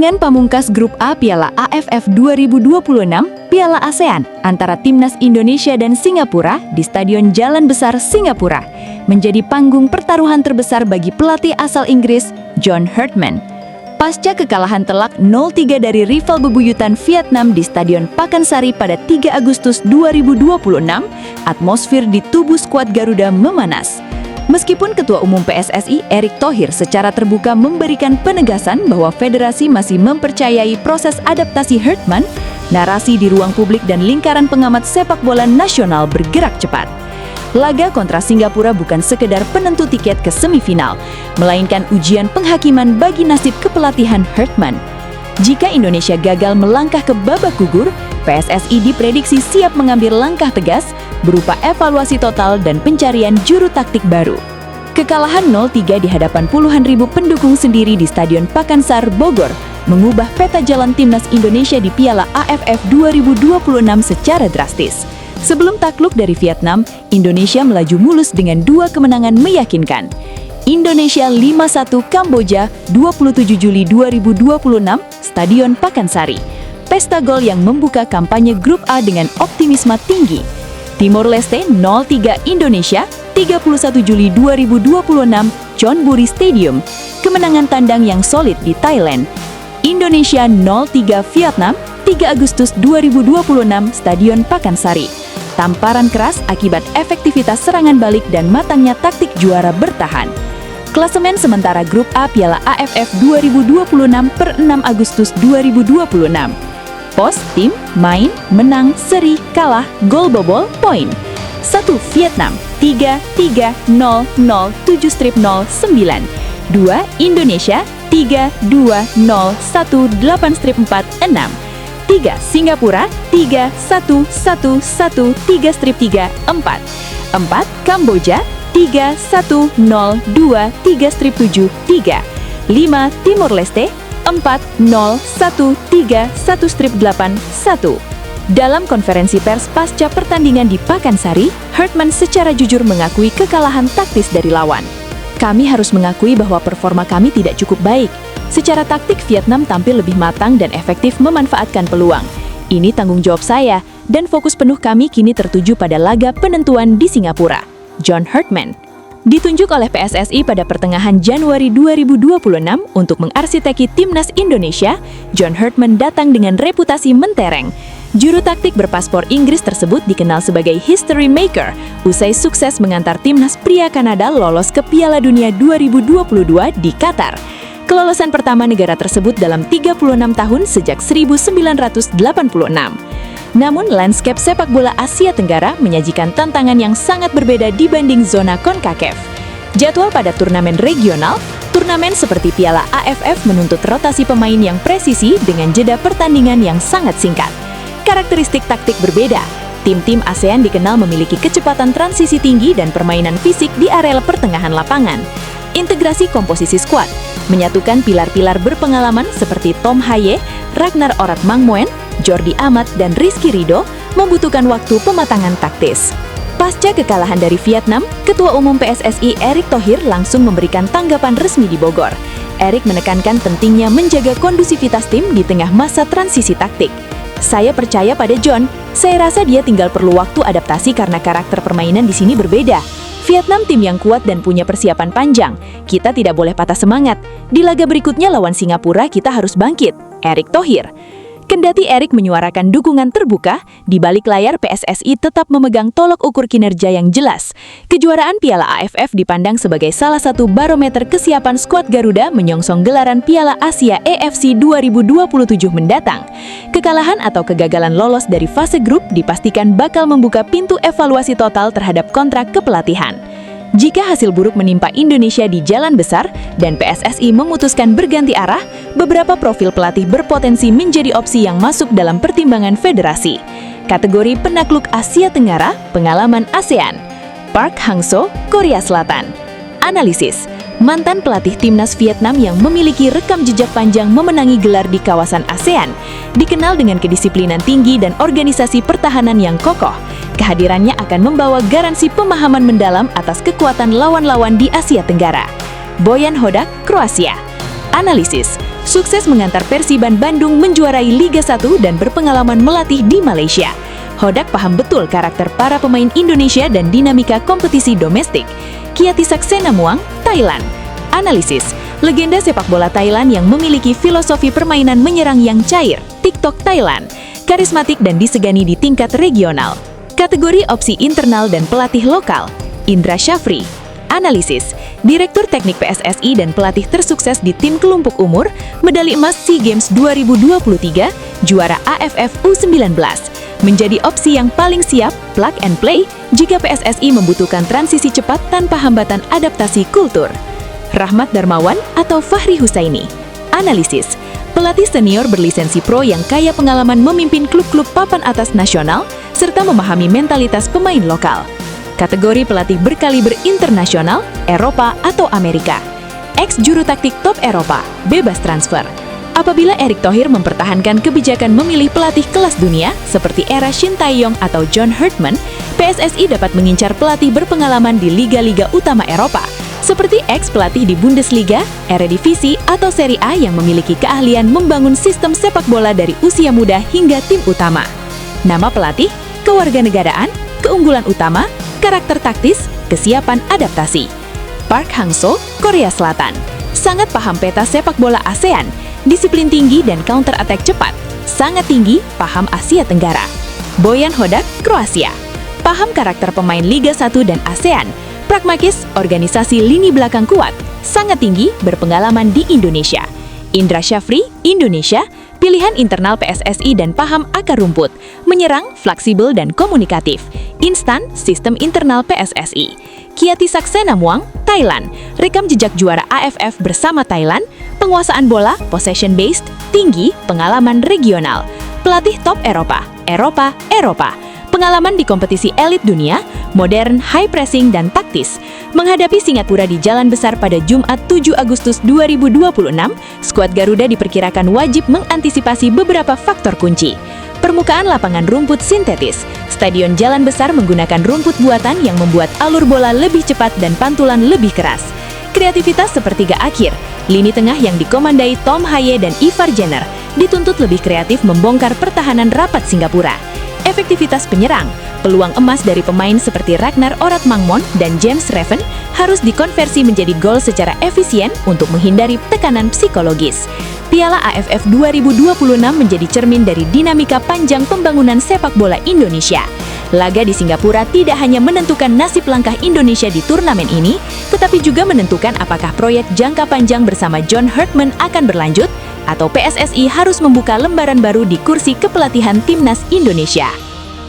Pertandingan pamungkas Grup A Piala AFF 2026 Piala ASEAN antara Timnas Indonesia dan Singapura di Stadion Jalan Besar, Singapura menjadi panggung pertaruhan terbesar bagi pelatih asal Inggris John Herdman. Pasca kekalahan telak 0-3 dari rival bebuyutan Vietnam di Stadion Pakansari pada 3 Agustus 2026, atmosfer di tubuh skuad Garuda memanas. Meskipun Ketua Umum PSSI Erick Thohir secara terbuka memberikan penegasan bahwa federasi masih mempercayai proses adaptasi Herdman, narasi di ruang publik dan lingkaran pengamat sepak bola nasional bergerak cepat. Laga kontra Singapura bukan sekedar penentu tiket ke semifinal, melainkan ujian penghakiman bagi nasib kepelatihan Herdman. Jika Indonesia gagal melangkah ke babak gugur, PSSI diprediksi siap mengambil langkah tegas berupa evaluasi total dan pencarian juru taktik baru. Kekalahan 0-3 di hadapan puluhan ribu pendukung sendiri di Stadion Pakansari, Bogor, mengubah peta jalan Timnas Indonesia di Piala AFF 2026 secara drastis. Sebelum takluk dari Vietnam, Indonesia melaju mulus dengan 2 kemenangan meyakinkan. Indonesia 5-1 Kamboja 27 Juli 2026, Stadion Pakansari. Pesta gol yang membuka kampanye Grup A dengan optimisme tinggi. Timor Leste 0-3 Indonesia 31 Juli 2026, Chonburi Stadium. Kemenangan tandang yang solid di Thailand. Indonesia 0-3 Vietnam 3 Agustus 2026, Stadion Pakansari. Tamparan keras akibat efektivitas serangan balik dan matangnya taktik juara bertahan. Klasemen sementara Grup A Piala AFF 2026 per 6 Agustus 2026. Pos, tim, main, menang, seri, kalah, gol bobol, poin. 1. Vietnam 3-3-0-0-7-0-9. 2. Indonesia 3-2-0-1-8-4-6. 3. Singapura 3-1-1-1-3-3-4. 4. Kamboja 3-1-0-2-3-7-3. 5. Timor Leste 4-0-1-3-1-8-1. Dalam konferensi pers pasca pertandingan di Pakansari, Herdman secara jujur mengakui kekalahan taktis dari lawan. Kami harus mengakui bahwa performa kami tidak cukup baik. Secara taktik Vietnam tampil lebih matang dan efektif memanfaatkan peluang. Ini tanggung jawab saya, dan fokus penuh kami kini tertuju pada laga penentuan di Singapura. John Herdman ditunjuk oleh PSSI pada pertengahan Januari 2026 untuk mengarsiteki Timnas Indonesia. John Herdman datang dengan reputasi mentereng. Juru taktik berpaspor Inggris tersebut dikenal sebagai history maker usai sukses mengantar Timnas pria Kanada lolos ke Piala Dunia 2022 di Qatar. Kelolosan pertama negara tersebut dalam 36 tahun sejak 1986. Namun, lanskap sepak bola Asia Tenggara menyajikan tantangan yang sangat berbeda dibanding zona CONCACAF. Jadwal pada turnamen regional, turnamen seperti Piala AFF menuntut rotasi pemain yang presisi dengan jeda pertandingan yang sangat singkat. Karakteristik taktik berbeda. Tim-tim ASEAN dikenal memiliki kecepatan transisi tinggi dan permainan fisik di area pertengahan lapangan. Integrasi komposisi skuad menyatukan pilar-pilar berpengalaman seperti Tom Haye, Ragnar Orat-Mangmoen, Jordi Amat, dan Rizky Ridho membutuhkan waktu pematangan taktis. Pasca kekalahan dari Vietnam, Ketua Umum PSSI Erick Thohir langsung memberikan tanggapan resmi di Bogor. Erick menekankan pentingnya menjaga kondusivitas tim di tengah masa transisi taktik. Saya percaya pada John, saya rasa dia tinggal perlu waktu adaptasi karena karakter permainan di sini berbeda. Vietnam tim yang kuat dan punya persiapan panjang. Kita tidak boleh patah semangat. Di laga berikutnya lawan Singapura kita harus bangkit. Erick Thohir. Kendati Erick menyuarakan dukungan terbuka, di balik layar PSSI tetap memegang tolok ukur kinerja yang jelas. Kejuaraan Piala AFF dipandang sebagai salah satu barometer kesiapan skuad Garuda menyongsong gelaran Piala Asia AFC 2027 mendatang. Kekalahan atau kegagalan lolos dari fase grup dipastikan bakal membuka pintu evaluasi total terhadap kontrak kepelatihan. Jika hasil buruk menimpa Indonesia di Jalan Besar dan PSSI memutuskan berganti arah, beberapa profil pelatih berpotensi menjadi opsi yang masuk dalam pertimbangan federasi. Kategori penakluk Asia Tenggara, pengalaman ASEAN. Park Hang-seo, Korea Selatan. Analisis. Mantan pelatih Timnas Vietnam yang memiliki rekam jejak panjang memenangi gelar di kawasan ASEAN, dikenal dengan kedisiplinan tinggi dan organisasi pertahanan yang kokoh. Kehadirannya akan membawa garansi pemahaman mendalam atas kekuatan lawan-lawan di Asia Tenggara. Bojan Hodak, Kroasia. Analisis. Sukses mengantar Persiban Bandung menjuarai Liga 1 dan berpengalaman melatih di Malaysia. Hodak paham betul karakter para pemain Indonesia dan dinamika kompetisi domestik. Kiati Saksena Muang, Thailand. Analisis, legenda sepak bola Thailand yang memiliki filosofi permainan menyerang yang cair, TikTok Thailand, karismatik dan disegani di tingkat regional. Kategori opsi internal dan pelatih lokal, Indra Syafri. Analisis, Direktur Teknik PSSI dan pelatih tersukses di tim kelompok umur, medali emas SEA Games 2023, juara AFF U19. Menjadi opsi yang paling siap, plug and play, jika PSSI membutuhkan transisi cepat tanpa hambatan adaptasi kultur. Rahmat Darmawan atau Fahri Husaini. Analisis, pelatih senior berlisensi pro yang kaya pengalaman memimpin klub-klub papan atas nasional, serta memahami mentalitas pemain lokal. Kategori pelatih berkaliber internasional, Eropa atau Amerika. Ex-juru taktik top Eropa, bebas transfer. Apabila Erick Thohir mempertahankan kebijakan memilih pelatih kelas dunia, seperti era Shin Tae-yong atau John Herdman, PSSI dapat mengincar pelatih berpengalaman di liga-liga utama Eropa, seperti ex-pelatih di Bundesliga, Eredivisie, atau Serie A yang memiliki keahlian membangun sistem sepak bola dari usia muda hingga tim utama. Nama pelatih, kewarganegaraan, keunggulan utama, karakter taktis, kesiapan adaptasi. Park Hang-seo, Korea Selatan. Sangat paham peta sepak bola ASEAN, disiplin tinggi dan counter attack cepat. Sangat tinggi, paham Asia Tenggara. Boyan Hodak, Kroasia. Paham karakter pemain Liga 1 dan ASEAN. Pragmatis, organisasi lini belakang kuat. Sangat tinggi, berpengalaman di Indonesia. Indra Syafri, Indonesia. Pilihan internal PSSI dan paham akar rumput. Menyerang, fleksibel dan komunikatif. Instan, sistem internal PSSI. Kiati Saksena Muang, Thailand. Rekam jejak juara AFF bersama Thailand. Penguasaan bola, possession based, tinggi, pengalaman regional. Pelatih top Eropa, Eropa. Pengalaman di kompetisi elit dunia, modern, high pressing dan taktis. Menghadapi Singapura di Jalan Besar pada Jumat 7 Agustus 2026, skuad Garuda diperkirakan wajib mengantisipasi beberapa faktor kunci. Permukaan lapangan rumput sintetis. Stadion Jalan Besar menggunakan rumput buatan yang membuat alur bola lebih cepat dan pantulan lebih keras. Kreativitas sepertiga akhir. Lini tengah yang dikomandai Tom Haye dan Ivar Jenner dituntut lebih kreatif membongkar pertahanan rapat Singapura. Efektivitas penyerang. Peluang emas dari pemain seperti Ragnar Oratmangmon dan James Reven harus dikonversi menjadi gol secara efisien untuk menghindari tekanan psikologis. Piala AFF 2026 menjadi cermin dari dinamika panjang pembangunan sepak bola Indonesia. Laga di Singapura tidak hanya menentukan nasib langkah Indonesia di turnamen ini, tetapi juga menentukan apakah proyek jangka panjang bersama John Herdman akan berlanjut, atau PSSI harus membuka lembaran baru di kursi kepelatihan Timnas Indonesia.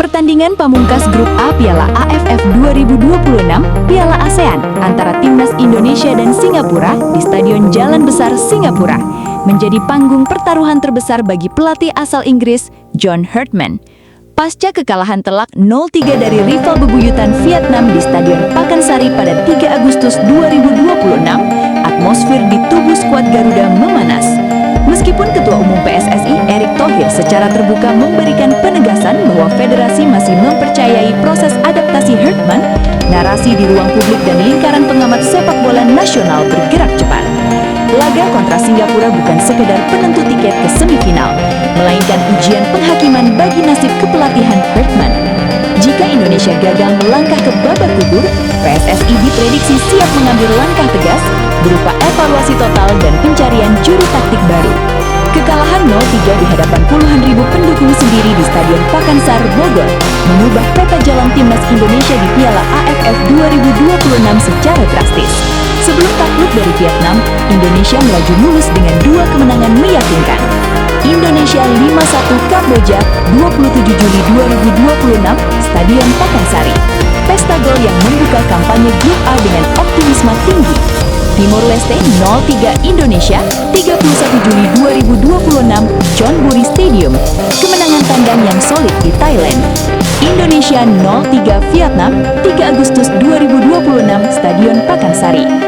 Pertandingan pamungkas Grup A Piala AFF 2026 Piala ASEAN antara Timnas Indonesia dan Singapura di Stadion Jalan Besar, Singapura menjadi panggung pertaruhan terbesar bagi pelatih asal Inggris John Herdman. Pasca kekalahan telak 0-3 dari rival bebuyutan Vietnam di Stadion Pakansari pada 3 Agustus 2026, atmosfer di tubuh skuad Garuda memanas. Meskipun Ketua Umum PSSI Erick Thohir secara terbuka memberikan penegasan bahwa federasi masih mempercayai proses adaptasi Herdman, narasi di ruang publik dan lingkaran pengamat sepak bola nasional bergerak cepat. Laga kontra Singapura bukan sekedar penentu tiket ke semifinal, melainkan ujian penghakiman bagi nasib kepelatihan Herdman. Jika Indonesia gagal melangkah ke babak gugur, PSSI diprediksi siap mengambil langkah tegas berupa evaluasi total dan pencarian juru taktik baru. Kekalahan 0-3 di hadapan puluhan ribu pendukung sendiri di Stadion Pakansari, Bogor mengubah peta jalan Timnas Indonesia di Piala AFF 2026 secara drastis. Sebelum takluk dari Vietnam, Indonesia melaju mulus dengan 2 kemenangan meyakinkan. Indonesia 5-1 Kamboja 27 Juli 2026, Stadion Pakansari. Pesta gol yang membuka kampanye Grup A dengan optimisme tinggi. Timor Leste 0-3 Indonesia 31 Juli 2026, John Buri Stadium. Kemenangan tandang yang solid di Thailand. Indonesia 0-3 Vietnam 3 Agustus 2026, Stadion Pakansari.